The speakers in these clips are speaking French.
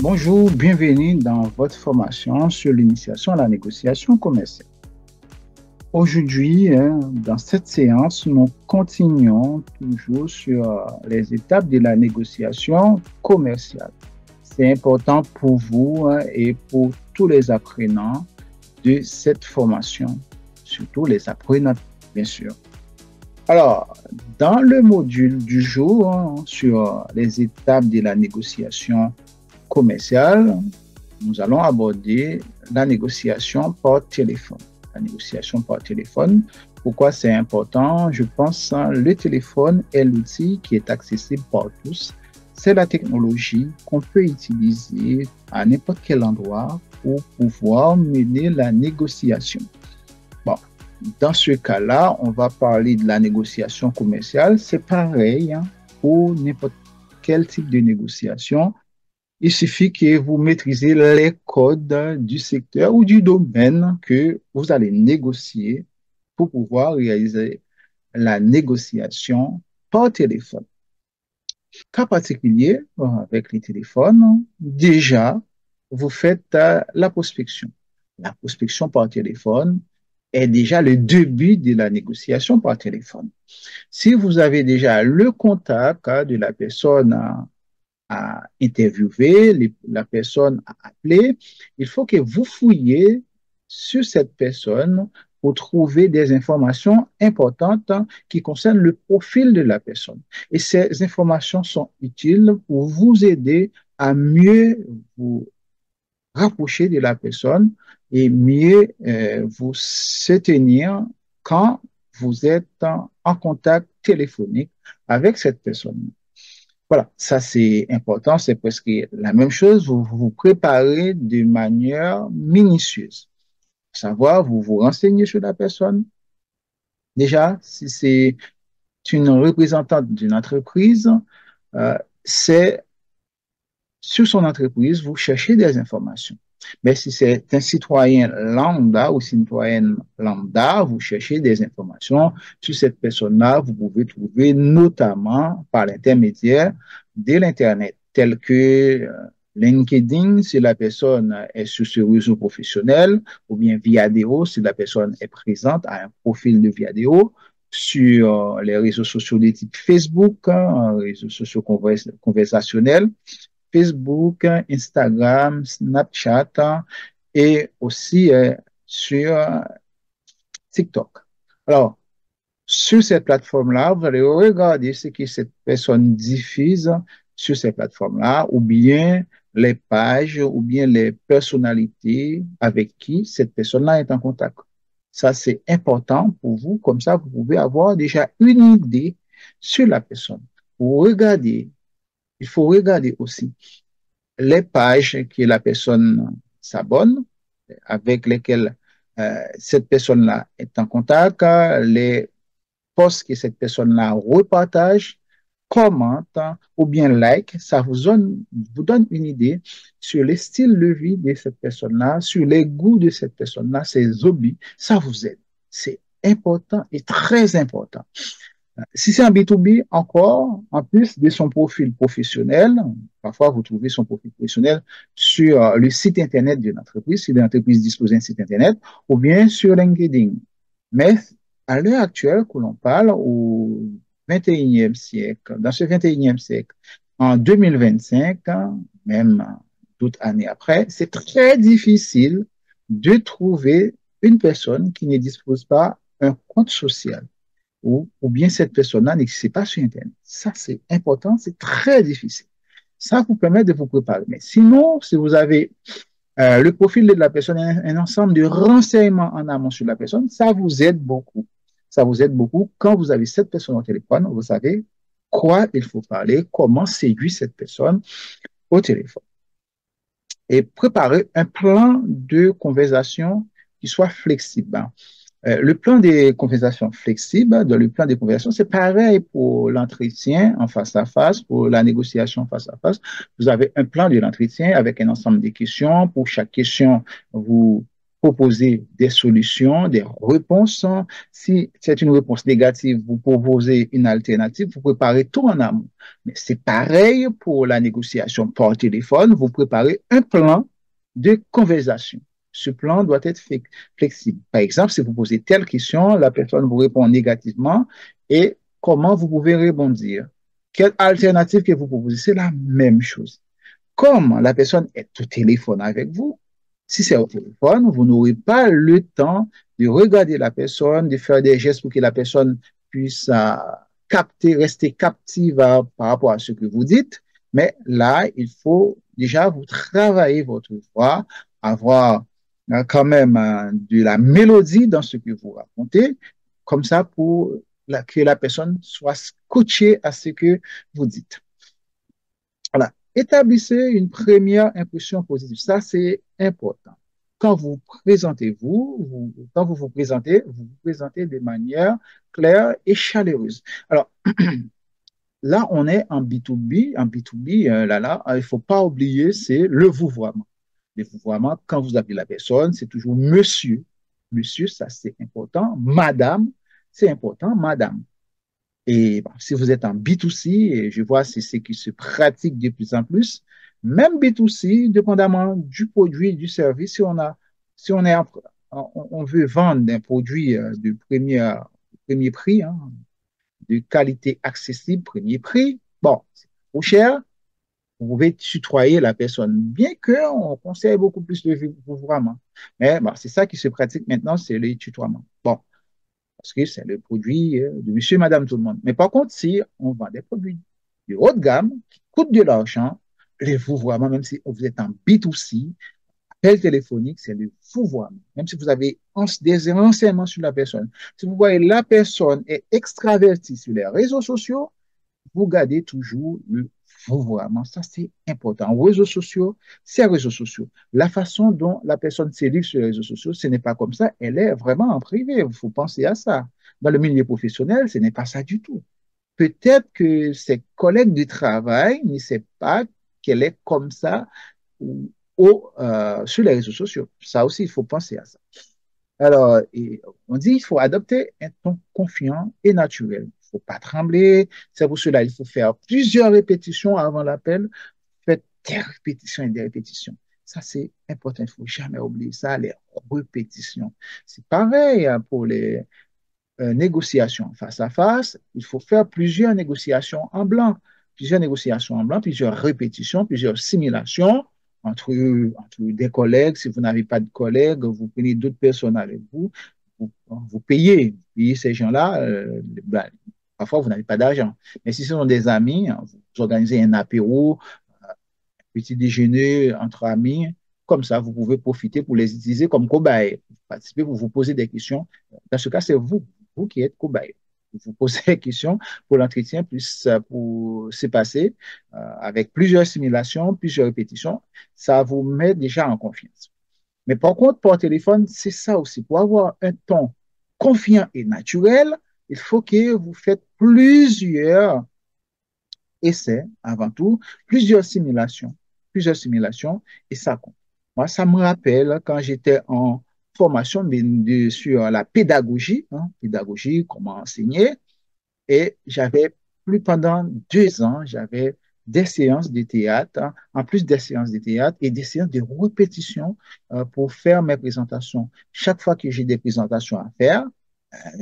Bonjour, bienvenue dans votre formation sur l'initiation à la négociation commerciale. Aujourd'hui, dans cette séance, nous continuons toujours sur les étapes de la négociation commerciale. C'est important pour vous et pour tous les apprenants de cette formation, surtout les apprenants, bien sûr. Alors, dans le module du jour sur les étapes de la négociation commerciale, nous allons aborder la négociation par téléphone. La négociation par téléphone, pourquoi c'est important? Je pense que le téléphone est l'outil qui est accessible par tous. C'est la technologie qu'on peut utiliser à n'importe quel endroit pour pouvoir mener la négociation. Bon, dans ce cas-là, on va parler de la négociation commerciale. C'est pareil pour n'importe quel type de négociation. Il suffit que vous maîtrisez les codes du secteur ou du domaine que vous allez négocier pour pouvoir réaliser la négociation par téléphone. Cas particulier, avec les téléphones, déjà, vous faites la prospection. La prospection par téléphone est déjà le début de la négociation par téléphone. Si vous avez déjà le contact de la personne à interviewer, la personne à appeler, il faut que vous fouillez sur cette personne pour trouver des informations importantes qui concernent le profil de la personne. Et ces informations sont utiles pour vous aider à mieux vous rapprocher de la personne et mieux vous soutenir quand vous êtes en contact téléphonique avec cette personne. Voilà, ça c'est important, c'est presque la même chose, vous vous préparez de manière minutieuse. Savoir, vous vous renseignez sur la personne. Déjà, si c'est une représentante d'une entreprise, c'est sur son entreprise, vous cherchez des informations. Mais si c'est un citoyen lambda ou citoyenne lambda, vous cherchez des informations sur cette personne-là, vous pouvez trouver notamment par l'intermédiaire de l'Internet, tel que LinkedIn, si la personne est sur ce réseau professionnel, ou bien Viadeo, si la personne est présente à un profil de Viadeo, sur les réseaux sociaux de type Facebook, réseaux sociaux conversationnels, Facebook, Instagram, Snapchat et aussi sur TikTok. Alors, sur cette plateforme-là, vous allez regarder ce que cette personne diffuse sur ces plateformes-là, ou bien les pages, ou bien les personnalités avec qui cette personne-là est en contact. Ça, c'est important pour vous. Comme ça, vous pouvez avoir déjà une idée sur la personne. Vous regardez, il faut regarder aussi les pages que la personne s'abonne, avec lesquelles cette personne-là est en contact, les posts que cette personne-là repartage, commente ou bien like, ça vous donne une idée sur le style de vie de cette personne-là, sur les goûts de cette personne-là, ses hobbies, ça vous aide. C'est important et très important. Si c'est un B2B, encore, en plus de son profil professionnel, parfois vous trouvez son profil professionnel sur le site Internet de l'entreprise, si l'entreprise dispose d'un site Internet, ou bien sur LinkedIn. Mais à l'heure actuelle que l'on parle, au 21e siècle, dans ce 21e siècle, en 2025, même d'autres années après, c'est très difficile de trouver une personne qui ne dispose pas d'un compte social ou bien cette personne-là n'existe pas sur Internet. Ça, c'est important, c'est très difficile. Ça vous permet de vous préparer. Mais sinon, si vous avez le profil de la personne, un ensemble de renseignements en amont sur la personne, ça vous aide beaucoup. Ça vous aide beaucoup. Quand vous avez cette personne au téléphone, vous savez quoi il faut parler, comment séduire cette personne au téléphone. Et préparer un plan de conversation qui soit flexible. Le plan de conversation flexible, dans le plan de conversation, c'est pareil pour l'entretien en face à face, pour la négociation face à face. Vous avez un plan de l'entretien avec un ensemble de questions. Pour chaque question, vous proposer des solutions, des réponses. Si c'est une réponse négative, vous proposez une alternative, vous préparez tout en amont. Mais c'est pareil pour la négociation par téléphone, vous préparez un plan de conversation. Ce plan doit être flexible. Par exemple, si vous posez telle question, la personne vous répond négativement et comment vous pouvez rebondir? Quelle alternative que vous proposez? C'est la même chose. Comme la personne est au téléphone avec vous, si c'est au téléphone, vous n'aurez pas le temps de regarder la personne, de faire des gestes pour que la personne puisse capter, rester captive par rapport à ce que vous dites. Mais là, il faut déjà vous travailler votre voix, avoir quand même de la mélodie dans ce que vous racontez, comme ça pour que la personne soit scotchée à ce que vous dites. Voilà. Établissez une première impression positive. Ça, c'est important. Quand vous quand vous vous présentez de manière claire et chaleureuse. Alors, là, on est en B2B. En B2B, il ne faut pas oublier, c'est le vouvoiement. Le vouvoiement, quand vous appelez la personne, c'est toujours monsieur. Monsieur, ça, c'est important. Madame, c'est important. Madame. Et bon, si vous êtes en B2C, et je vois c'est ce qui se pratique de plus en plus, même B2C, dépendamment du produit, du service, si on est on veut vendre un produit premier prix, hein, de qualité accessible, premier prix, bon, c'est trop cher, vous pouvez tutoyer la personne, bien qu'on conseille beaucoup plus le vouvoiement. Mais bon, c'est ça qui se pratique maintenant, c'est le tutoiement. Bon, parce que c'est le produit de monsieur et madame tout le monde. Mais par contre, si on vend des produits de haute gamme qui coûtent de l'argent, les vouvoiements, même si vous êtes en B2C, appel téléphonique, c'est le vouvoiement. Même si vous avez des renseignements sur la personne, si vous voyez la personne est extravertie sur les réseaux sociaux, vous gardez toujours le vouvoiement. Ça, c'est important. Réseaux sociaux, c'est réseaux sociaux. La façon dont la personne se livre sur les réseaux sociaux, ce n'est pas comme ça. Elle est vraiment en privé. Il faut penser à ça. Dans le milieu professionnel, ce n'est pas ça du tout. Peut-être que ses collègues de travail ne savent pas qu'elle est comme ça sur les réseaux sociaux. Ça aussi, il faut penser à ça. Alors, on dit qu'il faut adopter un ton confiant et naturel. Il ne faut pas trembler. C'est pour cela qu'il faut faire plusieurs répétitions avant l'appel. Faites des répétitions et des répétitions. Ça, c'est important. Il ne faut jamais oublier ça, les répétitions. C'est pareil hein, pour les négociations face à face. Il faut faire plusieurs négociations en blanc. Plusieurs négociations en blanc, plusieurs répétitions, plusieurs simulations entre des collègues. Si vous n'avez pas de collègues, vous prenez d'autres personnes avec vous. Vous payez ces gens-là. Ben, parfois, vous n'avez pas d'argent. Mais si ce sont des amis, hein, vous organisez un apéro, un petit déjeuner entre amis. Comme ça, vous pouvez profiter pour les utiliser comme cobayes. Vous participez, vous vous posez des questions. Dans ce cas, c'est vous qui êtes cobaye. Vous vous posez des questions pour l'entretien, plus pour se passer avec plusieurs simulations, plusieurs répétitions. Ça vous met déjà en confiance. Mais par contre, par téléphone, c'est ça aussi. Pour avoir un ton confiant et naturel, il faut que vous faites plusieurs essais avant tout, plusieurs simulations, et ça compte. Moi, ça me rappelle quand j'étais en formation sur la pédagogie, hein, pédagogie, comment enseigner, et j'avais plus pendant 2 ans, j'avais des séances de théâtre, hein, en plus des séances de théâtre et des séances de répétition pour faire mes présentations. Chaque fois que j'ai des présentations à faire,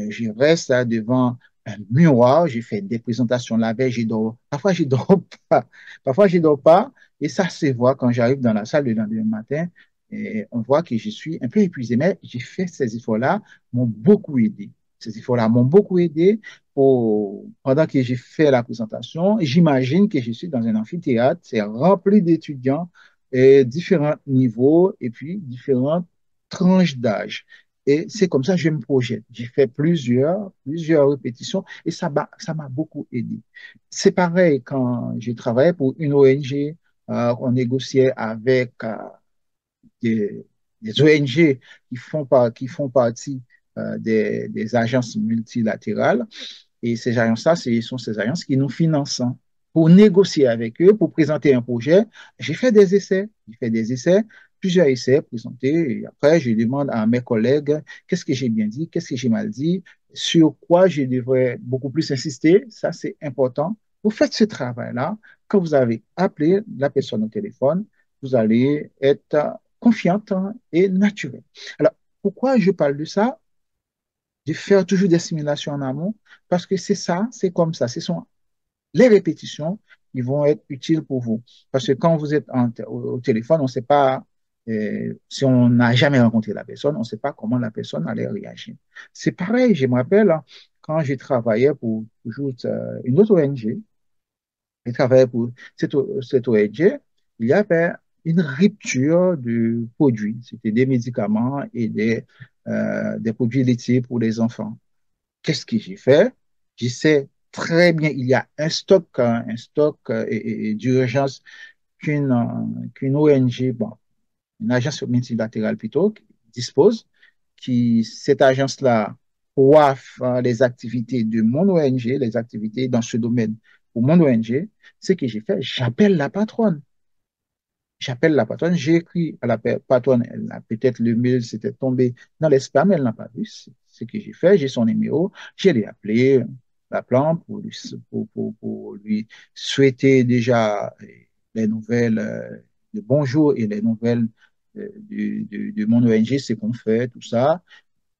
je reste là devant un miroir, j'ai fait des présentations la veille, je dors. Parfois, je dors pas. Parfois, je dors pas. Et ça se voit quand j'arrive dans la salle le lendemain matin. Et on voit que je suis un peu épuisé, mais j'ai fait ces efforts-là, m'ont beaucoup aidé. Ces efforts-là m'ont beaucoup aidé pendant que j'ai fait la présentation. J'imagine que je suis dans un amphithéâtre, c'est rempli d'étudiants et différents niveaux et puis différentes tranches d'âge. Et c'est comme ça que je me projette. J'ai fait plusieurs répétitions et ça m'a beaucoup aidé. C'est pareil quand j'ai travaillé pour une ONG, on négociait avec des, des ONG qui font partie des agences multilatérales. Et ces agences-là, ce sont ces agences qui nous financent pour négocier avec eux, pour présenter un projet. J'ai fait des essais. plusieurs essais présentés. Et après, je demande à mes collègues qu'est-ce que j'ai bien dit, qu'est-ce que j'ai mal dit, sur quoi je devrais beaucoup plus insister. Ça, c'est important. Vous faites ce travail-là. Quand vous avez appelé la personne au téléphone, vous allez être confiante et naturelle. Alors, pourquoi je parle de ça? De faire toujours des simulations en amont, parce que c'est ça, c'est comme ça. Ce sont les répétitions qui vont être utiles pour vous. Parce que quand vous êtes au téléphone, on ne sait pas, si on n'a jamais rencontré la personne, on ne sait pas comment la personne allait réagir. C'est pareil, je me rappelle, hein, quand j'ai travaillé pour toujours une autre ONG, j'ai travaillé pour cette ONG, il y avait une rupture de produits. C'était des médicaments et des produits laitiers pour les enfants. Qu'est-ce que j'ai fait? Je sais très bien, il y a un stock et d'urgence qu'une ONG, bon, une agence multilatérale plutôt, dispose, cette agence-là coiffe les activités de mon ONG, les activités dans ce domaine pour mon ONG. Ce que j'ai fait, j'appelle la patronne. J'appelle la patronne, j'ai écrit à la patronne, elle a peut-être le mail s'était tombé dans les spams, elle n'a pas vu ce que j'ai fait, j'ai son numéro, je l'ai appelé, l'appelant pour lui souhaiter déjà les nouvelles, le bonjour et les nouvelles de mon ONG, ce qu'on fait, tout ça,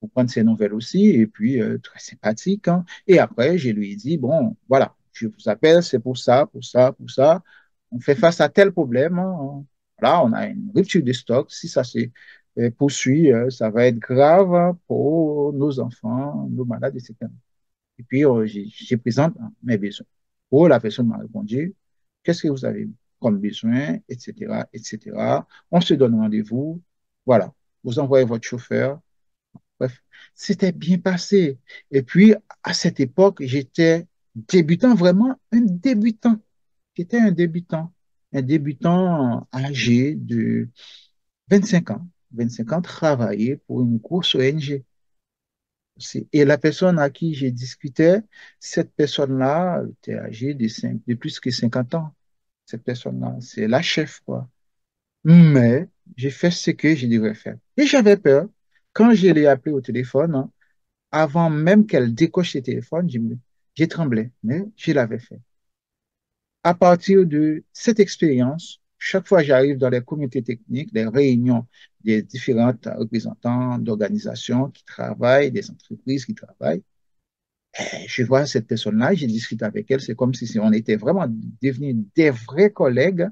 pour prendre ses nouvelles aussi, et puis très sympathique, hein. Et après, je lui ai dit, bon, voilà, je vous appelle, c'est pour ça, pour ça, pour ça. On fait face à tel problème, hein. Voilà, on a une rupture de stock. Si ça se poursuit, ça va être grave pour nos enfants, nos malades, etc. Et puis, je présente mes besoins. Oh, la personne m'a répondu, qu'est-ce que vous avez comme besoin, etc., etc. On se donne rendez-vous. Voilà, vous envoyez votre chauffeur. Bref, c'était bien passé. Et puis, à cette époque, j'étais débutant, vraiment un débutant. J'étais un débutant âgé de 25 ans. 25 ans, travaillé pour une grosse ONG. Et la personne à qui j'ai discuté, cette personne-là était âgée de plus que 50 ans. Cette personne-là, c'est la chef, quoi. Mais j'ai fait ce que je devrais faire. Et j'avais peur. Quand je l'ai appelé au téléphone, hein, avant même qu'elle décoche ses téléphones, j'ai tremblé, mais je l'avais fait. À partir de cette expérience, chaque fois que j'arrive dans les comités techniques, les réunions des différents représentants d'organisations qui travaillent, des entreprises qui travaillent, je vois cette personne-là, je discute avec elle, c'est comme si on était vraiment devenus des vrais collègues.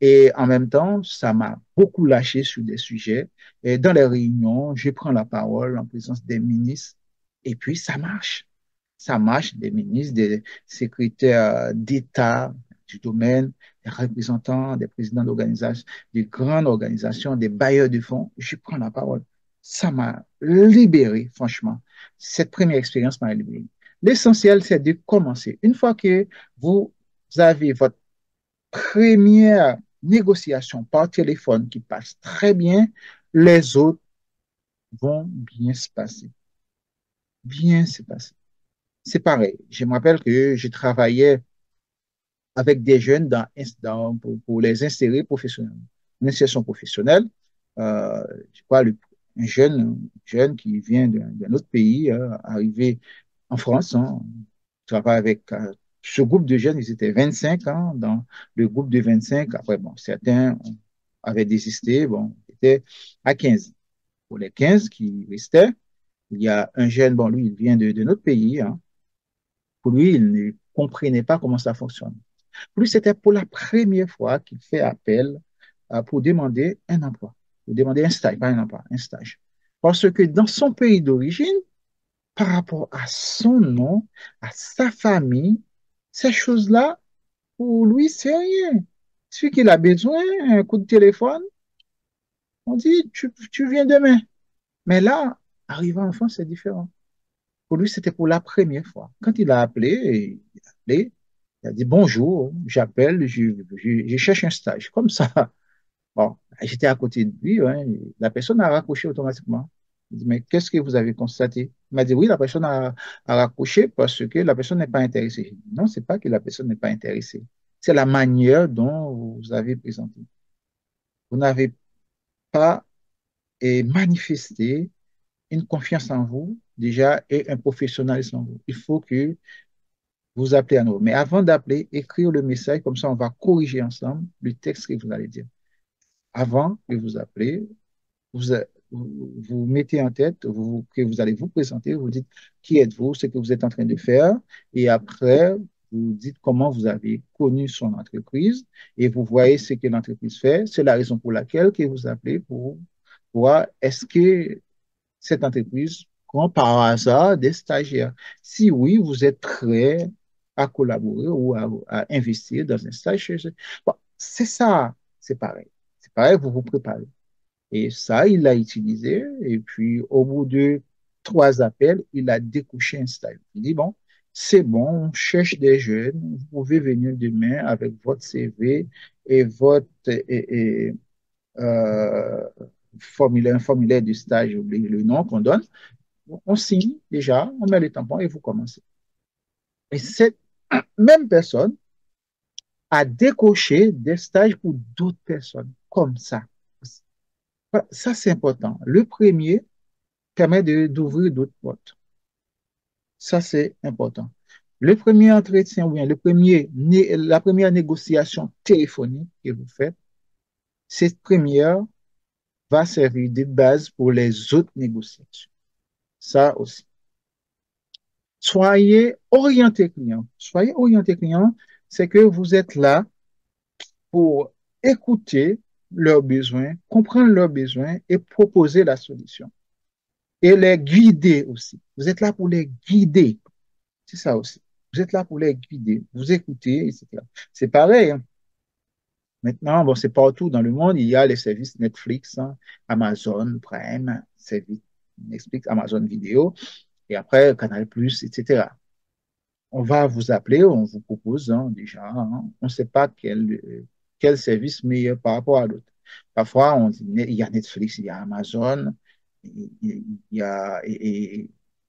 Et en même temps, ça m'a beaucoup lâché sur des sujets. Et dans les réunions, je prends la parole en présence des ministres et puis ça marche. Ça marche, des ministres, des secrétaires d'État du domaine, des représentants, des présidents d'organisations, des grandes organisations, des bailleurs de fonds. Je prends la parole. Ça m'a libéré, franchement. Cette première expérience m'a libéré. L'essentiel, c'est de commencer. Une fois que vous avez votre première négociation par téléphone qui passe très bien, les autres vont bien se passer. Bien se passer. C'est pareil. Je me rappelle que je travaillais avec des jeunes pour les insérer professionnellement. Une insertion professionnelle, je crois, un jeune qui vient d'un autre pays, arrivé en France, hein, travaille avec ce groupe de jeunes, ils étaient 25 ans dans le groupe de 25. Après, bon, certains avaient désisté, bon, étaient à 15. Pour les 15 qui restaient, il y a un jeune, bon, lui, il vient de notre pays, hein. Pour lui, il ne comprenait pas comment ça fonctionne. Pour lui, c'était pour la première fois qu'il fait appel pour demander un emploi, pour demander un stage, pas un emploi, un stage. Parce que dans son pays d'origine, par rapport à son nom, à sa famille, ces choses-là, pour lui, c'est rien. Celui qu'il a besoin, un coup de téléphone, on dit, tu viens demain. Mais là, arrivant en France, c'est différent. Pour lui, c'était pour la première fois. Quand il a dit bonjour, j'appelle, je cherche un stage. Comme ça, bon, j'étais à côté de lui, hein, la personne a raccroché automatiquement. Il dit, mais qu'est-ce que vous avez constaté? Il m'a dit, oui, la personne a raccroché parce que la personne n'est pas intéressée. J'ai dit, non, c'est pas que la personne n'est pas intéressée. C'est la manière dont vous avez présenté. Vous n'avez pas manifester une confiance en vous déjà et un professionnalisme en vous. Il faut que vous appelez à nous. Mais avant d'appeler, écrire le message, comme ça on va corriger ensemble le texte que vous allez dire. Avant que vous appelez, vous, vous mettez en tête que vous allez vous présenter, vous dites qui êtes-vous, ce que vous êtes en train de faire, et après, vous dites comment vous avez connu son entreprise, et vous voyez ce que l'entreprise fait. C'est la raison pour laquelle que vous appelez pour voir est-ce que cette entreprise prend par hasard des stagiaires. Si oui, vous êtes prêt à collaborer ou à investir dans un stage chez eux. Bon, c'est ça, c'est pareil. C'est pareil, vous vous préparez. Et ça, il l'a utilisé. Et puis, au bout de 3 appels, il a découché un stage. Il dit, bon, c'est bon, on cherche des jeunes. Vous pouvez venir demain avec votre CV et votre euh, formulaire, un formulaire du stage, oubliez le nom qu'on donne. On signe déjà, on met les tampons et vous commencez. Et cette même personne a décoché des stages pour d'autres personnes, comme ça. Voilà, ça, c'est important. Le premier permet d'ouvrir d'autres portes. Ça, c'est important. Le premier entretien, ou bien la première négociation téléphonique que vous faites, cette première va servir de base pour les autres négociations. Ça aussi. Soyez orienté client. Soyez orienté client, c'est que vous êtes là pour écouter leurs besoins, comprendre leurs besoins et proposer la solution. Et les guider aussi. Vous êtes là pour les guider. C'est ça aussi. Vous êtes là pour les guider. Vous écoutez, etc. C'est pareil, hein. Maintenant, bon, c'est partout dans le monde, il y a les services Netflix, hein, Amazon Prime, service Netflix, Amazon Vidéo, et après Canal+, etc. On va vous appeler, on vous propose hein, déjà, hein, on ne sait pas quel service meilleur par rapport à l'autre. Parfois, on dit, il y a Netflix, il y a Amazon, il y a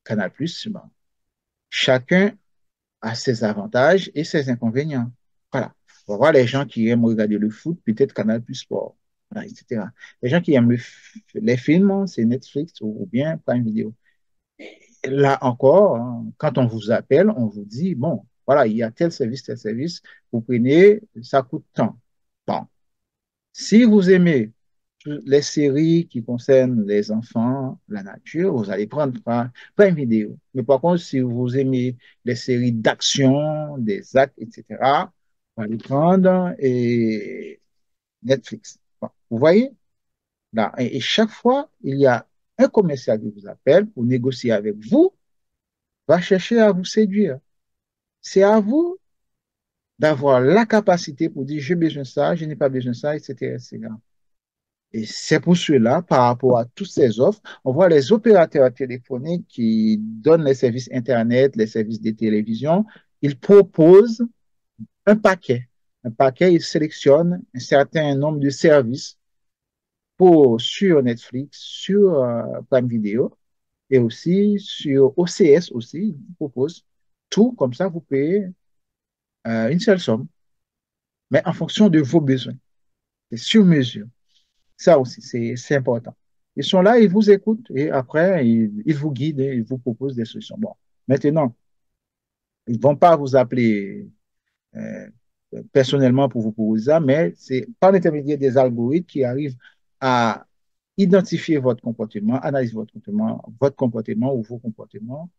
Canal+. Bon. Chacun a ses avantages et ses inconvénients. Voilà. On va voir les gens qui aiment regarder le foot, peut-être Canal Plus Sport, voilà, etc. Les gens qui aiment les films, hein, c'est Netflix ou bien Prime Video. Là encore, hein, quand on vous appelle, on vous dit, bon, voilà, il y a tel service, vous prenez, ça coûte tant. Bon. Si vous aimez les séries qui concernent les enfants, la nature, vous allez prendre pas une vidéo. Mais par contre, si vous aimez les séries d'action, des actes, etc., vous allez prendre Netflix. Bon, vous voyez? Là, et chaque fois, il y a un commercial qui vous appelle pour négocier avec vous, va chercher à vous séduire. C'est à vous d'avoir la capacité pour dire j'ai besoin de ça, je n'ai pas besoin de ça, etc., etc. Et c'est pour cela, par rapport à toutes ces offres, on voit les opérateurs téléphoniques qui donnent les services Internet, les services de télévision, ils proposent un paquet. Un paquet, ils sélectionnent un certain nombre de services sur Netflix, sur Prime Video et aussi sur OCS aussi, ils proposent tout comme ça, vous payez une seule somme, mais en fonction de vos besoins. C'est sur mesure. Ça aussi, c'est important. Ils sont là, ils vous écoutent et après, ils vous guident et ils vous proposent des solutions. Bon, maintenant, ils ne vont pas vous appeler euh, personnellement pour vous proposer ça, mais c'est par l'intermédiaire des algorithmes qui arrivent à identifier votre comportement ou vos comportements,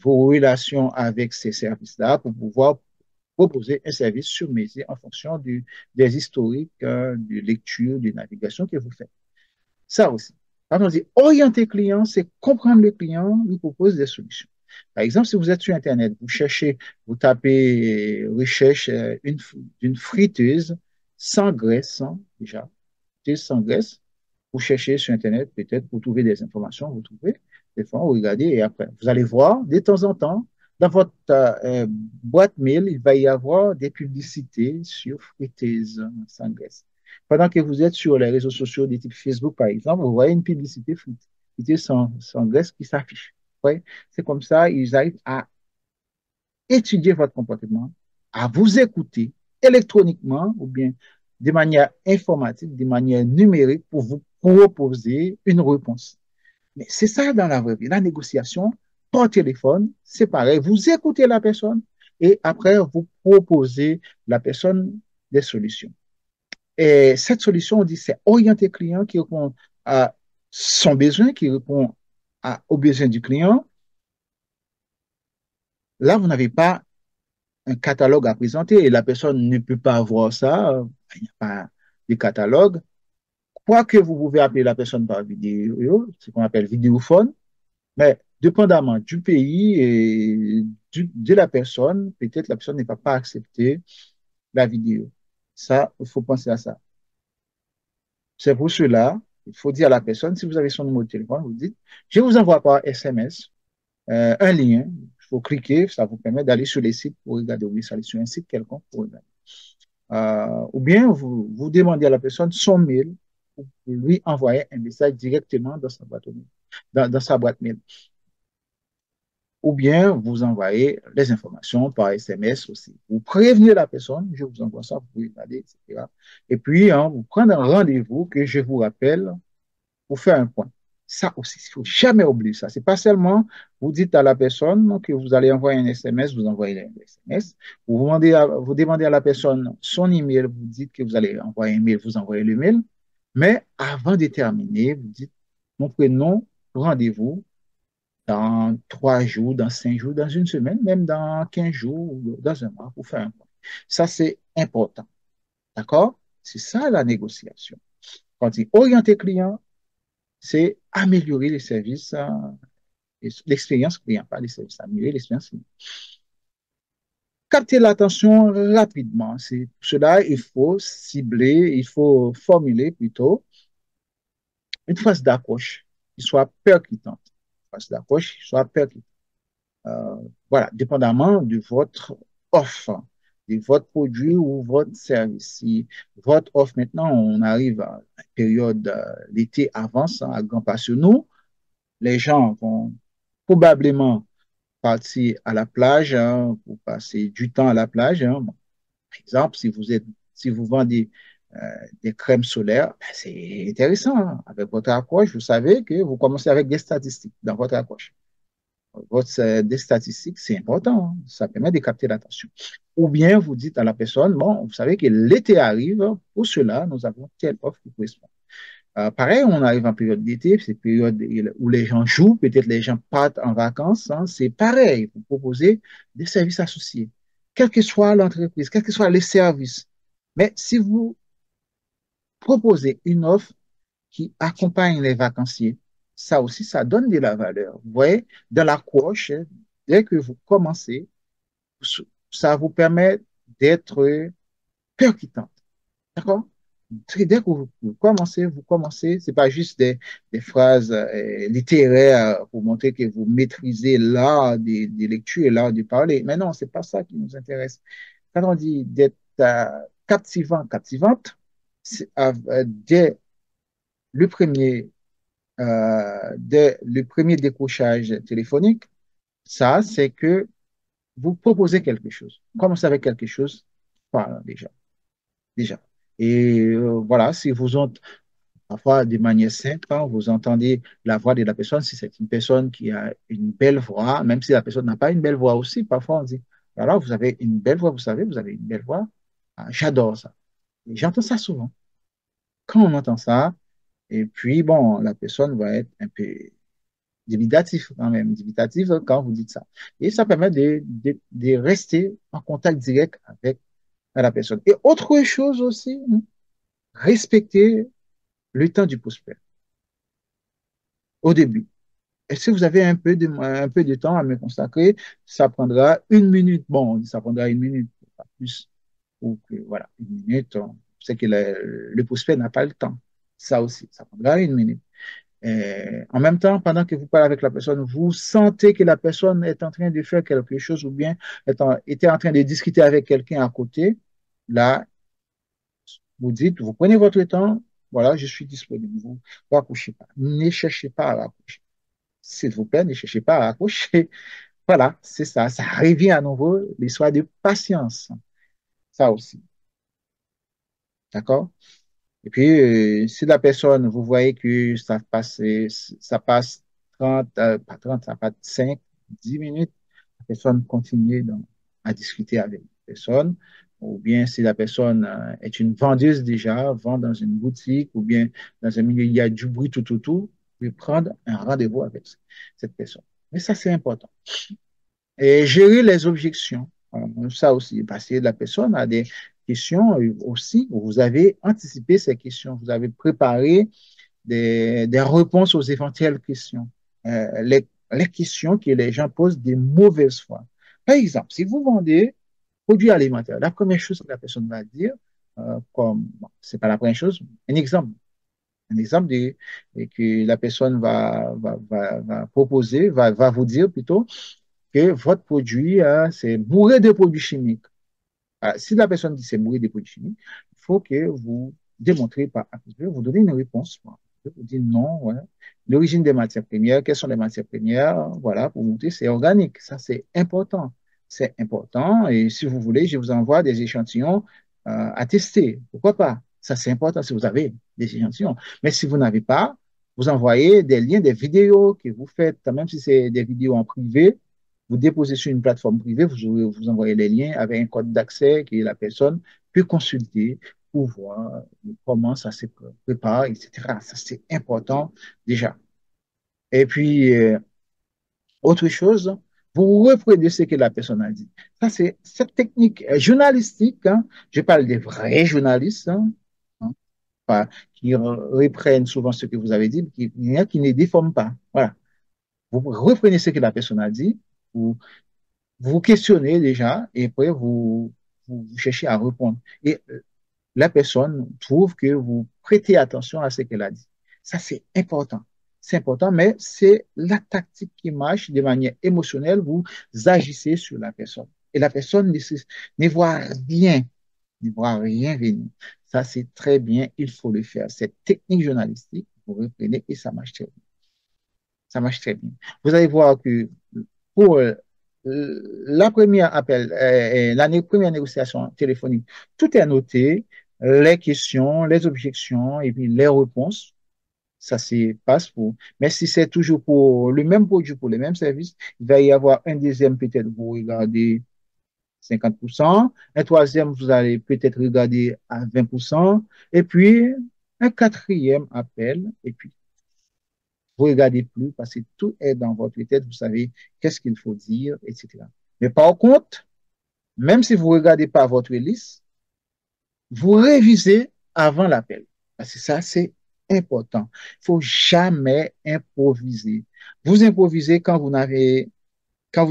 vos relations avec ces services-là pour pouvoir proposer un service sur mesure en fonction des historiques de lecture, de navigation que vous faites. Ça aussi. Quand on dit orienter client, c'est comprendre le client, lui propose des solutions. Par exemple, si vous êtes sur Internet, vous tapez recherche d'une friteuse sans graisse, hein, déjà, friteuse sans graisse, vous cherchez sur Internet peut-être pour trouver des informations, vous trouvez, des fois, vous regardez et après, vous allez voir de temps en temps, dans votre boîte mail, il va y avoir des publicités sur friteuse sans graisse. Pendant que vous êtes sur les réseaux sociaux de type Facebook, par exemple, vous voyez une publicité friteuse sans graisse qui s'affiche. Ouais. C'est comme ça, ils arrivent à étudier votre comportement, à vous écouter électroniquement ou bien de manière informatique, de manière numérique pour vous proposer une réponse. Mais c'est ça dans la vraie vie. La négociation par téléphone, c'est pareil. Vous écoutez la personne et après, vous proposez la personne des solutions. Et cette solution, on dit, c'est orienter client qui répond à son besoin, qui répond aux besoins du client. Là, vous n'avez pas un catalogue à présenter et la personne ne peut pas avoir ça. Il n'y a pas de catalogue. Quoique vous pouvez appeler la personne par vidéo, ce qu'on appelle vidéophone, mais dépendamment du pays et de la personne, peut-être la personne ne va pas accepter la vidéo. Ça, il faut penser à ça. C'est pour cela, il faut dire à la personne, si vous avez son numéro de téléphone, vous dites, je vous envoie par SMS un lien. Il faut cliquer, ça vous permet d'aller sur les sites pour regarder, oui, ça aller sur un site quelconque pour regarder. Ou bien vous demandez à la personne son mail pour lui envoyer un message directement dans sa boîte mail. Dans sa boîte mail. Ou bien vous envoyez les informations par SMS aussi. Vous prévenez la personne, je vous envoie ça, vous pouvez regarder, etc. Et puis, hein, vous prenez un rendez-vous que je vous rappelle pour faire un point. Ça aussi, il ne faut jamais oublier ça. C'est pas seulement vous dites à la personne que vous allez envoyer un SMS, vous envoyez un SMS. Vous demandez à la personne son email, vous dites que vous allez envoyer un mail, vous envoyez le mail. Mais avant de terminer, vous dites, mon prénom, rendez-vous dans 3 jours, dans 5 jours, dans une semaine, même dans 15 jours, dans un mois, pour faire un point. Ça, c'est important. D'accord? C'est ça la négociation. Quand il oriente client, c'est améliorer les services, l'expérience client, pas les services, améliorer l'expérience client. Capter l'attention rapidement. C'est pour cela, il faut cibler, il faut formuler plutôt une phrase d'approche qui soit percutante. Une phrase d'approche qui soit percutante. Euh, voilà, dépendamment de votre offre, de votre produit ou votre service. Si votre offre, maintenant, on arrive à la période, l'été avance hein, à grands pas sur nous, les gens vont probablement partir à la plage hein, pour passer du temps à la plage. Hein. Bon, par exemple, si vous vendez euh, des crèmes solaires, ben, c'est intéressant. Hein. Avec votre approche, vous savez que vous commencez avec des statistiques dans votre approche. Des statistiques, c'est important. Hein. Ça permet de capter l'attention. Ou bien vous dites à la personne, bon, vous savez que l'été arrive, pour cela, nous avons telle offre qui correspond. Pareil, on arrive en période d'été, c'est période où les gens jouent, peut-être les gens partent en vacances. Hein, c'est pareil, vous proposez des services associés, quelle que soit l'entreprise, quels que soient les services. Mais si vous proposez une offre qui accompagne les vacanciers, ça aussi, ça donne de la valeur. Vous voyez, dans la coche, dès que vous commencez, ça vous permet d'être percutant. D'accord? Dès que vous commencez, c'est pas juste des phrases littéraires pour montrer que vous maîtrisez l'art de lecture et l'art de parler. Mais non, c'est pas ça qui nous intéresse. Quand on dit d'être captivant, captivante, dès le premier, dès le premier décrochage téléphonique, ça, c'est que vous proposez quelque chose. Commencez avec quelque chose, voilà, déjà. Et voilà, si vous ont parfois de manière simple, quand vous entendez la voix de la personne, si c'est une personne qui a une belle voix, même si la personne n'a pas une belle voix aussi, parfois on dit, alors vous avez une belle voix, vous savez, vous avez une belle voix. Ah, j'adore ça. Et j'entends ça souvent. Quand on entend ça, et puis bon, la personne va être un peu dubitatif quand même, dubitatif quand vous dites ça. Et ça permet de rester en contact direct avec la personne. Et autre chose aussi, respecter le temps du prospect au début. Et si vous avez un peu de temps à me consacrer, ça prendra 1 minute. Bon, ça prendra 1 minute, pas plus. Ou que, voilà, 1 minute. C'est que le prospect n'a pas le temps. Ça aussi, ça prendra 1 minute. Et en même temps, pendant que vous parlez avec la personne, vous sentez que la personne est en train de faire quelque chose ou bien était en train de discuter avec quelqu'un à côté. Là, vous dites, vous prenez votre temps, voilà, je suis disponible. Vous ne raccrochez pas. Ne cherchez pas à raccrocher. S'il vous plaît, ne cherchez pas à raccrocher. Voilà, c'est ça. Ça revient à nouveau l'histoire de patience. Ça aussi. D'accord? Et puis, si la personne, vous voyez que ça passe 30, pas 30, ça passe 5, 10 minutes, la personne continue donc, à discuter avec la personne. Ou bien si la personne est une vendeuse déjà, vend dans une boutique, ou bien dans un milieu, il y a du bruit tout, vous pouvez prendre un rendez-vous avec cette personne. Mais ça, c'est important. Et gérer les objections, ça aussi, parce que la personne a des questions aussi, vous avez anticipé ces questions, vous avez préparé des réponses aux éventuelles questions. Les questions que les gens posent des mauvaises fois. Par exemple, si vous vendez produits alimentaires, la première chose que la personne va dire, comme, bon, c'est pas la première chose, un exemple que la personne va proposer, va vous dire plutôt, que votre produit, c'est bourré de produits chimiques. Si la personne dit c'est bourré de produits chimiques, il faut que vous démontrez par A plus B, vous donnez une réponse. Vous dites non, ouais. L'origine des matières premières, quelles sont les matières premières, voilà, pour montrer c'est organique. Ça, c'est important. C'est important. Et si vous voulez, je vous envoie des échantillons à tester. Pourquoi pas? Ça, c'est important si vous avez des échantillons. Mais si vous n'avez pas, vous envoyez des liens, des vidéos que vous faites, même si c'est des vidéos en privé, vous déposez sur une plateforme privée, vous envoyez les liens avec un code d'accès que la personne peut consulter pour voir comment ça se prépare, etc. Ça, c'est important déjà. Et puis, autre chose, vous reprenez ce que la personne a dit. Ça, c'est cette technique journalistique. Hein, je parle des vrais journalistes hein, pas, qui reprennent souvent ce que vous avez dit, qui ne déforment pas. Voilà. Vous reprenez ce que la personne a dit, vous vous questionnez déjà et après vous cherchez à répondre. Et la personne trouve que vous prêtez attention à ce qu'elle a dit. Ça, c'est important. C'est important, mais c'est la tactique qui marche de manière émotionnelle. Vous agissez sur la personne. Et la personne ne voit rien, ne voit rien venir. Ça, c'est très bien. Il faut le faire. Cette technique journalistique, vous reprenez et ça marche très bien. Ça marche très bien. Vous allez voir que pour la première appel, première négociation téléphonique, tout est noté, les questions, les objections et puis les réponses. Ça se passe pour. Mais si c'est toujours pour le même produit, pour le même service, il va y avoir un deuxième, peut-être vous regardez 50%, un troisième, vous allez peut-être regarder à 20%, et puis un quatrième appel, et puis vous regardez plus parce que tout est dans votre tête, vous savez qu'est-ce qu'il faut dire, etc. Mais par contre, même si vous ne regardez pas votre liste, vous révisez avant l'appel. Parce que ça, c'est important. Il ne faut jamais improviser. Vous improvisez quand vous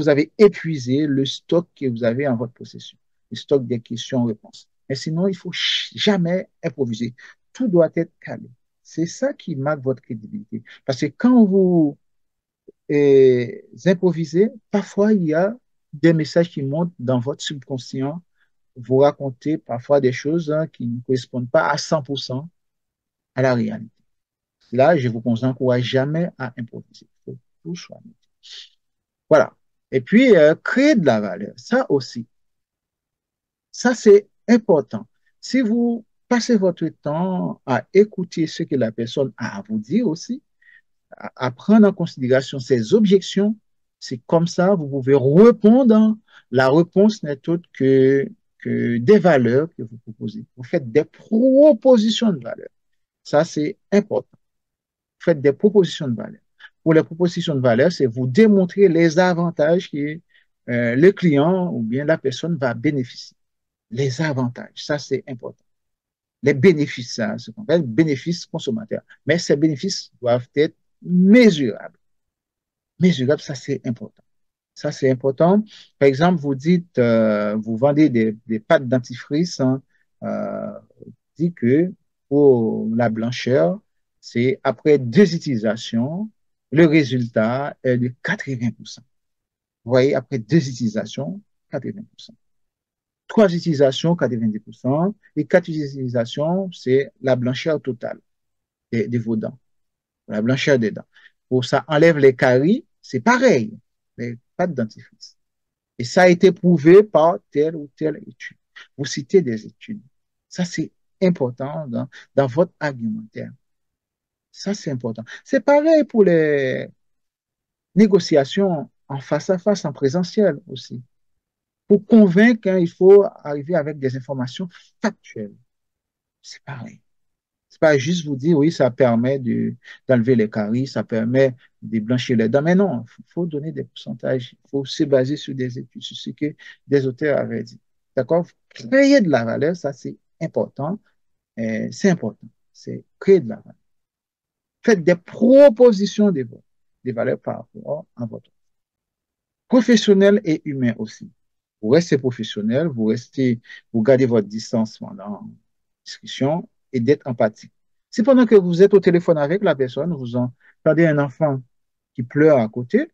avez épuisé le stock que vous avez en votre possession, le stock des questions-réponses. Mais sinon, il ne faut jamais improviser. Tout doit être calé. C'est ça qui marque votre crédibilité. Parce que quand vous improvisez, parfois il y a des messages qui montent dans votre subconscient. Vous racontez parfois des choses qui ne correspondent pas à 100% à la réalité. Là, je vous encourage jamais à improviser. Il faut tout soit noté. Voilà. Et puis, créer de la valeur, ça aussi, ça c'est important. Si vous passez votre temps à écouter ce que la personne a à vous dire aussi, à prendre en considération ces objections, c'est comme ça, vous pouvez répondre. La réponse n'est autre que des valeurs que vous proposez. Vous faites des propositions de valeur. Ça, c'est important. Vous faites des propositions de valeur. Pour les propositions de valeur, c'est vous démontrer les avantages que le client ou bien la personne va bénéficier. Les avantages, ça, c'est important. Les bénéfices, ça, ce qu'on appelle bénéfices consommateurs. Mais ces bénéfices doivent être mesurables. Mesurables, ça, c'est important. Ça, c'est important. Par exemple, vous dites, vous vendez des pâtes dentifrice, hein, euh, dit que pour la blancheur, c'est après 2 utilisations, le résultat est de 80%. Vous voyez, après 2 utilisations, 80%. 3 utilisations, 90%. Et 4 utilisations, c'est la blancheur totale de vos dents, la blancheur des dents. Pour ça, enlève les caries, c'est pareil, mais pas de dentifrice. Et ça a été prouvé par telle ou telle étude. Vous citez des études. Ça, c'est important dans votre argumentaire. Ça, c'est important. C'est pareil pour les négociations en face à face, en présentiel aussi. Pour convaincre, hein, il faut arriver avec des informations factuelles. C'est pareil. C'est pas juste vous dire, oui, ça permet d'enlever les caries, ça permet de blanchir les dents. Mais non, il faut donner des pourcentages. Il faut se baser sur des études, sur ce que des auteurs avaient dit. D'accord? Créer de la valeur, ça, c'est important. C'est important. C'est créer de la valeur. Faites des propositions des valeurs par rapport à votre professionnel et humain aussi. Vous restez professionnel, vous gardez votre distance pendant la discussion et d'être empathique. Si pendant que vous êtes au téléphone avec la personne, vous entendez un enfant qui pleure à côté,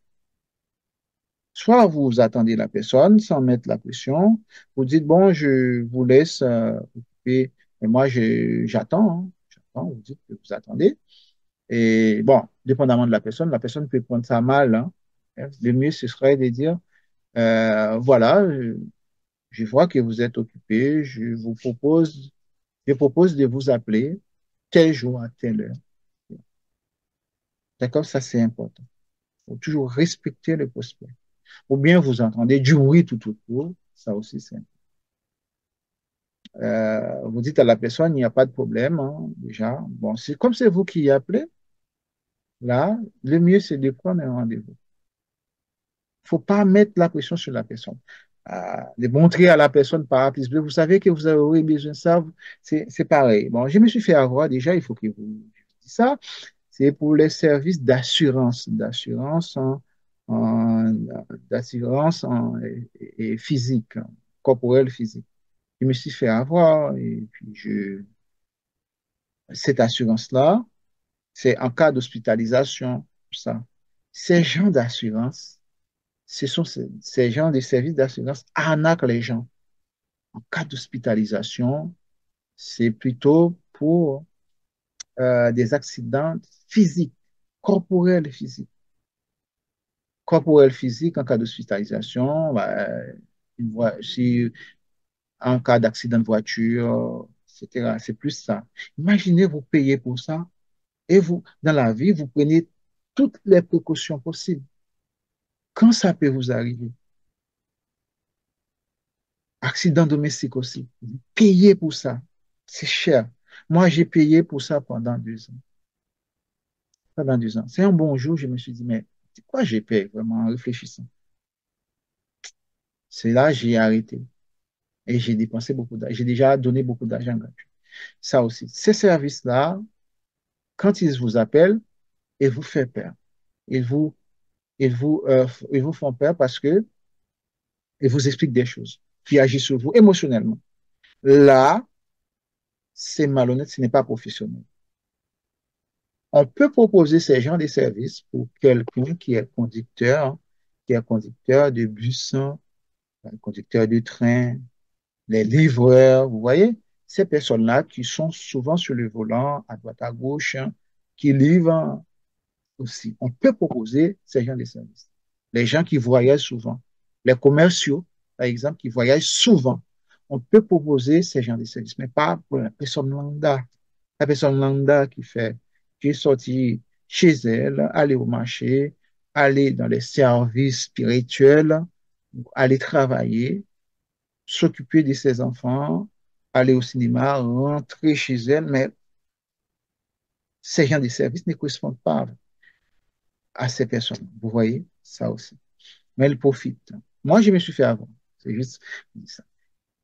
soit vous attendez la personne sans mettre la pression, vous dites, bon, je vous laisse occuper, et moi, j'attends, hein, j'attends, vous dites que vous attendez. Et bon, dépendamment de la personne peut prendre ça mal, hein. Le mieux, ce serait de dire, voilà, je vois que vous êtes occupé, je propose de vous appeler tel jour à telle heure. D'accord? Ça, c'est important. Il faut toujours respecter le prospect. Ou bien vous entendez du bruit tout autour. Ça aussi, c'est important. Vous dites à la personne, il n'y a pas de problème, hein, déjà. Bon, c'est comme c'est vous qui y appelez, là, le mieux, c'est de prendre un rendez-vous. Il ne faut pas mettre la pression sur la personne. De montrer à la personne par A plus B, vous savez que vous avez besoin de ça, c'est pareil. Bon, je me suis fait avoir déjà, il faut que vous dites ça. C'est pour les services d'assurance en- d'assurance et physique, corporelle physique. Je me suis fait avoir et puis cette assurance-là, c'est en cas d'hospitalisation, ça. Ces gens d'assurance, ce sont ces gens des services d'assurance arnaquent les gens. En cas d'hospitalisation, c'est plutôt pour des accidents physiques, corporels physiques. Corporel physique, en cas d'hospitalisation, bah, si en cas d'accident de voiture, etc. C'est plus ça. Imaginez, vous payez pour ça et vous, dans la vie, vous prenez toutes les précautions possibles. Quand ça peut vous arriver, accident domestique aussi, vous payez pour ça. C'est cher. Moi, j'ai payé pour ça pendant 2 ans. Pendant 2 ans. C'est un bon jour, je me suis dit, mais c'est quoi j'ai payé vraiment en réfléchissant? C'est là j'ai arrêté et j'ai dépensé beaucoup d'argent. J'ai déjà donné beaucoup d'argent gratuit. Ça aussi. Ces services-là, quand ils vous appellent, ils vous font peur. Ils vous, ils vous font peur parce que ils vous expliquent des choses qui agissent sur vous émotionnellement. Là, c'est malhonnête, ce n'est pas professionnel. On peut proposer ces gens des services pour quelqu'un qui est conducteur de bus, conducteur de train, les livreurs, vous voyez, ces personnes-là qui sont souvent sur le volant, à droite, à gauche, hein, qui livrent aussi. On peut proposer ces gens de services. Les gens qui voyagent souvent, les commerciaux, par exemple, qui voyagent souvent, on peut proposer ces gens de services, mais pas pour la personne lambda. La personne lambda qui est sortie chez elle, aller au marché, aller dans les services spirituels, aller travailler, s'occuper de ses enfants, aller au cinéma, rentrer chez elle, mais ces gens de services ne correspondent pas à ces personnes. Vous voyez, ça aussi. Mais elles profitent. Moi, je me suis fait avoir. C'est juste ça.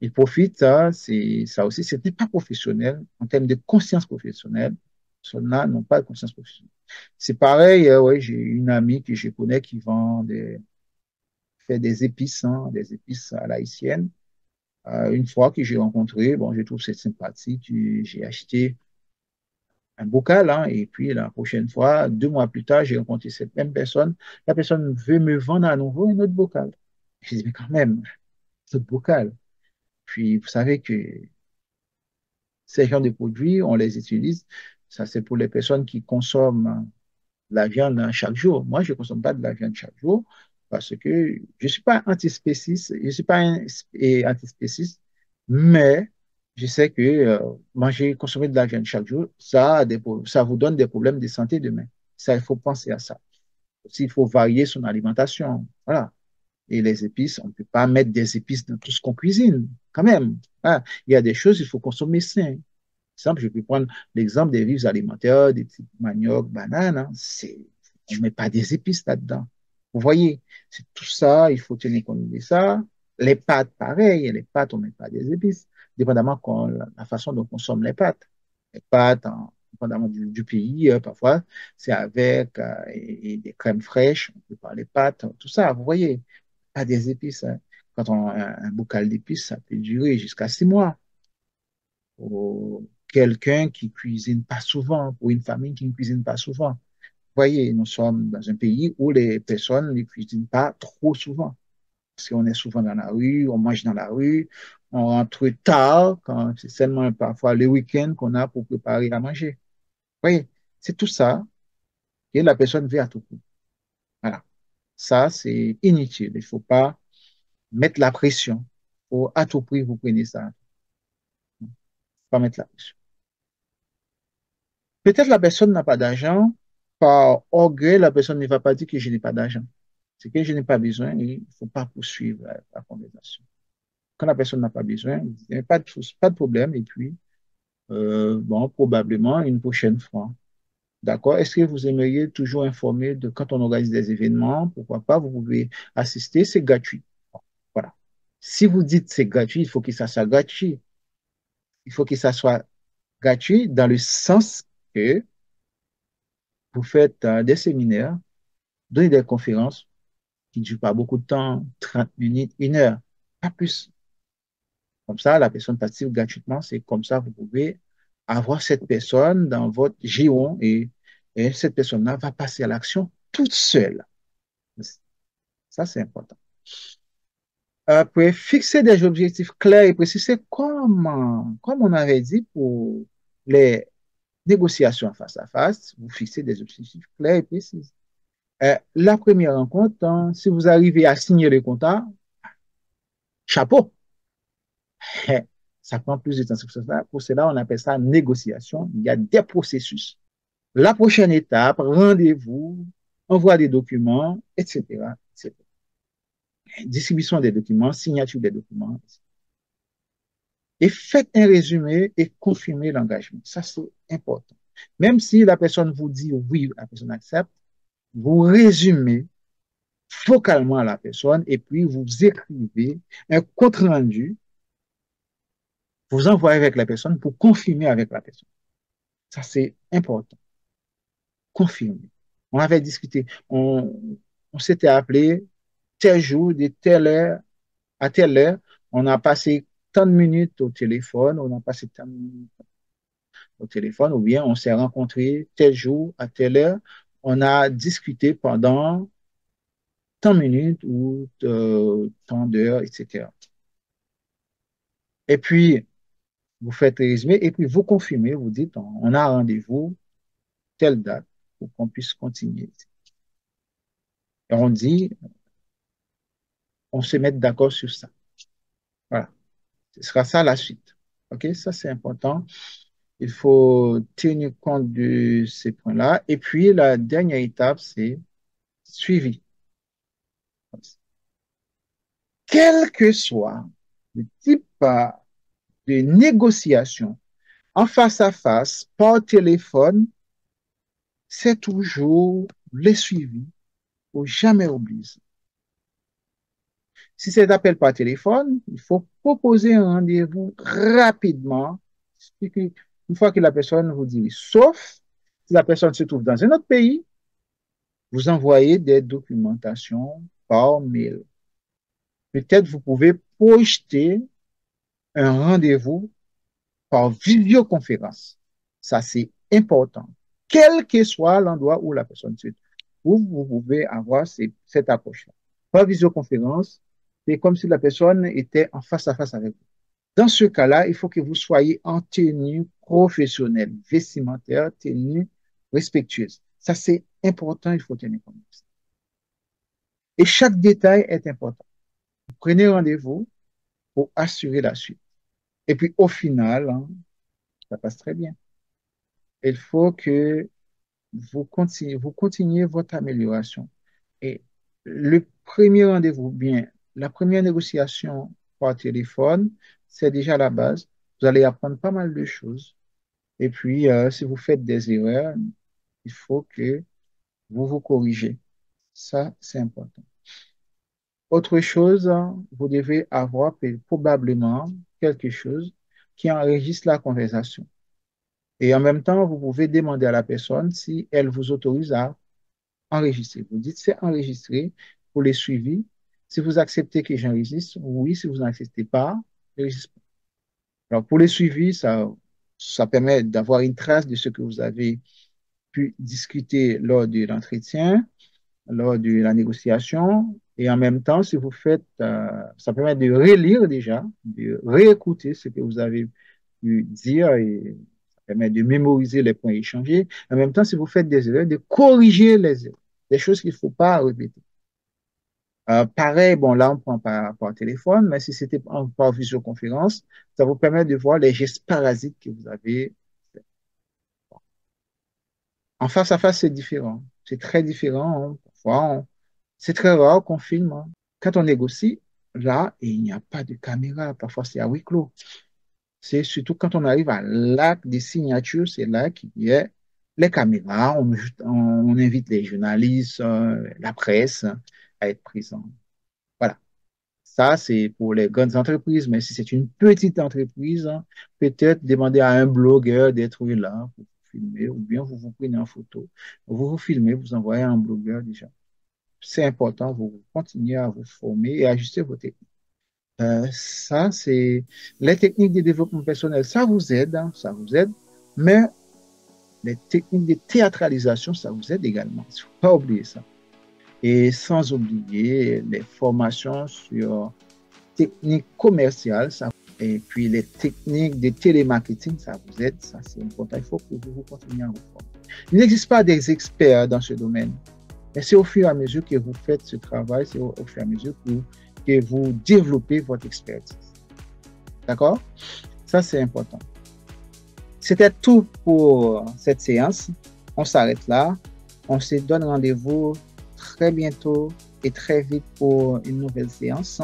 Ils profitent, ça, c'est ça aussi. Ce n'est pas professionnel en termes de conscience professionnelle. Ceux-là n'ont pas de conscience professionnelle. C'est pareil, ouais, j'ai une amie que je connais qui fait des épices, hein, des épices à l'haïtienne. Une fois que j'ai rencontré, bon, je trouve c'est sympathique. J'ai acheté un bocal, hein, et puis la prochaine fois, 2 mois plus tard, j'ai rencontré cette même personne. La personne veut me vendre à nouveau un autre bocal. Je dis, mais quand même, ce bocal. Puis, vous savez que ces genres de produits, on les utilise. Ça, c'est pour les personnes qui consomment la viande, hein, chaque jour. Moi, je ne consomme pas de la viande chaque jour parce que je ne suis pas antispéciste, je ne suis pas antispéciste, mais Je sais que manger, consommer de la viande chaque jour, ça vous donne des problèmes de santé demain. Ça, il faut penser à ça. Aussi, il faut varier son alimentation. Voilà. Et les épices, on ne peut pas mettre des épices dans tout ce qu'on cuisine, quand même. Hein. Il y a des choses, il faut consommer sain. Exemple, je peux prendre l'exemple des vivres alimentaires, des types manioc, bananes. Hein. On ne met pas des épices là-dedans. Vous voyez, c'est tout ça, il faut tenir compte de ça. Les pâtes, pareil, les pâtes, on ne met pas des épices, dépendamment de la façon dont on consomme les pâtes. Les pâtes, dépendamment du pays, parfois, c'est avec et des crèmes fraîches, on peut parler pâtes, tout ça, vous voyez, pas des épices. Hein. Quand on a un bocal d'épices, ça peut durer jusqu'à 6 mois pour quelqu'un qui cuisine pas souvent, pour une famille qui ne cuisine pas souvent. Vous voyez, nous sommes dans un pays où les personnes ne cuisinent pas trop souvent. Parce qu'on est souvent dans la rue, on mange dans la rue, on rentre tard, quand c'est seulement parfois le week-end qu'on a pour préparer à manger. Vous voyez, c'est tout ça que la personne veut à tout coup. Voilà. Ça, c'est inutile. Il ne faut pas mettre la pression. Il faut à tout prix, vous prenez ça. Il ne faut pas mettre la pression. Peut-être la personne n'a pas d'argent. Par orgueil, la personne ne va pas dire que je n'ai pas d'argent. C'est que je n'ai pas besoin et il ne faut pas poursuivre la conversation. Quand la personne n'a pas besoin, il n'y a pas de problème. Et puis, bon, probablement une prochaine fois. D'accord? Est-ce que vous aimeriez toujours informer de quand on organise des événements? Pourquoi pas? Vous pouvez assister, c'est gratuit. Voilà. Si vous dites c'est gratuit, il faut que ça soit gratuit. Il faut que ça soit gratuit dans le sens que vous faites des séminaires, donnez des conférences qui ne durent pas beaucoup de temps, 30 minutes, 1 heure, pas plus. Comme ça, la personne participe gratuitement. C'est comme ça, vous pouvez avoir cette personne dans votre giron et cette personne-là va passer à l'action toute seule. Ça, c'est important. Après, fixer des objectifs clairs et précis, c'est comme on avait dit pour les négociations face à face, vous fixez des objectifs clairs et précis. La première rencontre, hein, si vous arrivez à signer le contrat, chapeau. Ça prend plus de temps. Pour cela, on appelle ça négociation. Il y a des processus. La prochaine étape, rendez-vous, envoi des documents, etc., etc. Distribution des documents, signature des documents. Et faites un résumé et confirmez l'engagement. Ça, c'est important. Même si la personne vous dit oui, la personne accepte, vous résumez vocalement à la personne et puis vous écrivez un compte rendu, vous envoyez avec la personne pour confirmer avec la personne. Ça, c'est important. Confirmer. On avait discuté, on s'était appelé tel jour, de telle heure à telle heure. On a passé tant de minutes au téléphone, on a passé tant de minutes au téléphone, ou bien on s'est rencontrés tel jour à telle heure. On a discuté pendant tant de minutes ou tant d'heures, etc. Et puis, vous faites le résumé et puis vous confirmez, vous dites, on a rendez-vous telle date pour qu'on puisse continuer. Et on dit, on se met d'accord sur ça. Voilà. Ce sera ça la suite. OK? Ça, c'est important. Il faut tenir compte de ces points-là. Et puis, la dernière étape, c'est suivi. Quel que soit le type de négociation en face à face, par téléphone, c'est toujours le suivi. Il ne faut jamais oublier ça. Si c'est d'appel par téléphone, il faut proposer un rendez-vous rapidement. Une fois que la personne vous dit oui, sauf si la personne se trouve dans un autre pays, vous envoyez des documentations par mail. Peut-être vous pouvez projeter un rendez-vous par visioconférence. Ça, c'est important. Quel que soit l'endroit où la personne se trouve, vous pouvez avoir cette approche-là. Par visioconférence, c'est comme si la personne était en face à face avec vous. Dans ce cas-là, il faut que vous soyez en tenue professionnelle, vestimentaire, tenue respectueuse. Ça, c'est important, il faut tenir compte de ça. Et chaque détail est important. Prenez rendez-vous pour assurer la suite. Et puis au final, hein, ça passe très bien. Il faut que vous continuez votre amélioration. Et le premier rendez-vous, bien, la première négociation par téléphone, c'est déjà la base. Vous allez apprendre pas mal de choses. Et puis, si vous faites des erreurs, il faut que vous vous corrigez. Ça, c'est important. Autre chose, vous devez avoir probablement quelque chose qui enregistre la conversation. Et en même temps, vous pouvez demander à la personne si elle vous autorise à enregistrer. Vous dites c'est enregistré pour les suivis. Si vous acceptez que j'enregistre, oui. Si vous n'acceptez pas, j'enregistre pas. Alors, pour les suivis, ça permet d'avoir une trace de ce que vous avez pu discuter lors de l'entretien, lors de la négociation. Et en même temps, si vous faites, ça permet de relire déjà, de réécouter ce que vous avez pu dire et ça permet de mémoriser les points échangés. En même temps, si vous faites des erreurs, de corriger les erreurs, des choses qu'il ne faut pas répéter. Pareil, bon, là, on prend par téléphone, mais si c'était par visioconférence, ça vous permet de voir les gestes parasites que vous avez. En face à face, c'est différent. C'est très différent, hein. Parfois, c'est très rare qu'on filme, hein. Quand on négocie, là, il n'y a pas de caméra. Parfois, c'est à huis clos. C'est surtout quand on arrive à l'acte des signatures, c'est là qu'il y a les caméras. On invite les journalistes, la presse à être présents. Voilà. Ça, c'est pour les grandes entreprises. Mais si c'est une petite entreprise, hein, peut-être demander à un blogueur d'être là pour vous filmer, ou bien vous vous prenez en photo, vous vous filmez, vous envoyez un blogueur déjà. C'est important, vous continuez à vous former et ajuster vos techniques. Ça, c'est les techniques de développement personnel, ça vous aide, hein, ça vous aide, mais les techniques de théâtralisation, ça vous aide également. Il ne faut pas oublier ça. Et sans oublier les formations sur techniques commerciales, ça, et puis les techniques de télémarketing, ça vous aide, ça c'est important. Il faut que vous continuiez à vous former. Il n'existe pas des experts dans ce domaine, mais c'est au fur et à mesure que vous faites ce travail, c'est au fur et à mesure que vous développez votre expertise. D'accord? Ça, c'est important. C'était tout pour cette séance. On s'arrête là. On se donne rendez-vous très bientôt et très vite pour une nouvelle séance.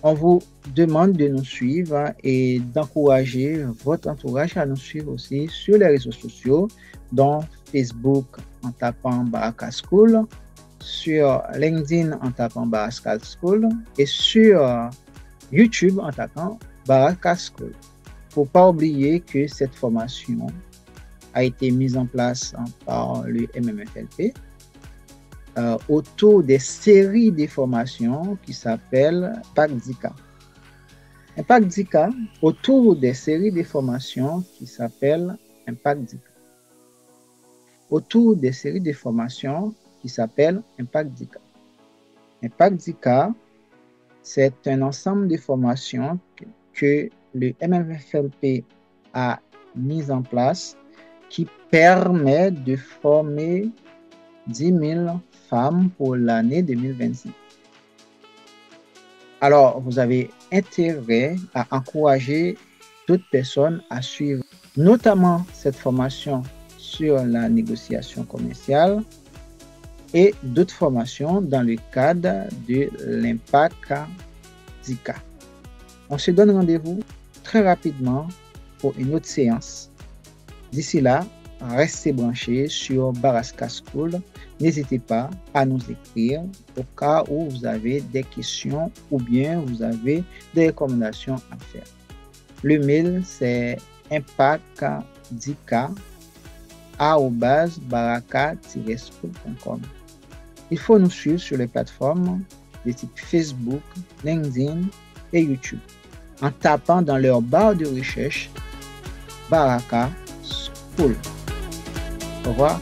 On vous demande de nous suivre et d'encourager votre entourage à nous suivre aussi sur les réseaux sociaux, dont Facebook en tapant Baraka School, sur LinkedIn en tapant Baraka School et sur YouTube en tapant Baraka School. Il ne faut pas oublier que cette formation a été mise en place par le MMFLP autour des séries de formations qui s'appellent PAC-DICA. Impact-DICA, autour des séries de formations qui s'appellent Impact-DICA. Autour des séries de formations qui s'appellent Impact-DICA. Impact-DICA, c'est un ensemble de formations que le MMFLP a mis en place qui permet de former 10 000 femmes pour l'année 2025. Alors, vous avez intérêt à encourager d'autres personnes à suivre, notamment cette formation sur la négociation commerciale et d'autres formations dans le cadre de l'Impact DICA. On se donne rendez-vous très rapidement pour une autre séance. D'ici là, restez branchés sur Baraka School. N'hésitez pas à nous écrire au cas où vous avez des questions ou bien vous avez des recommandations à faire. Le mail, c'est impactdica@baraka-school.com. Il faut nous suivre sur les plateformes de type Facebook, LinkedIn et YouTube en tapant dans leur barre de recherche Baraka School. Au revoir.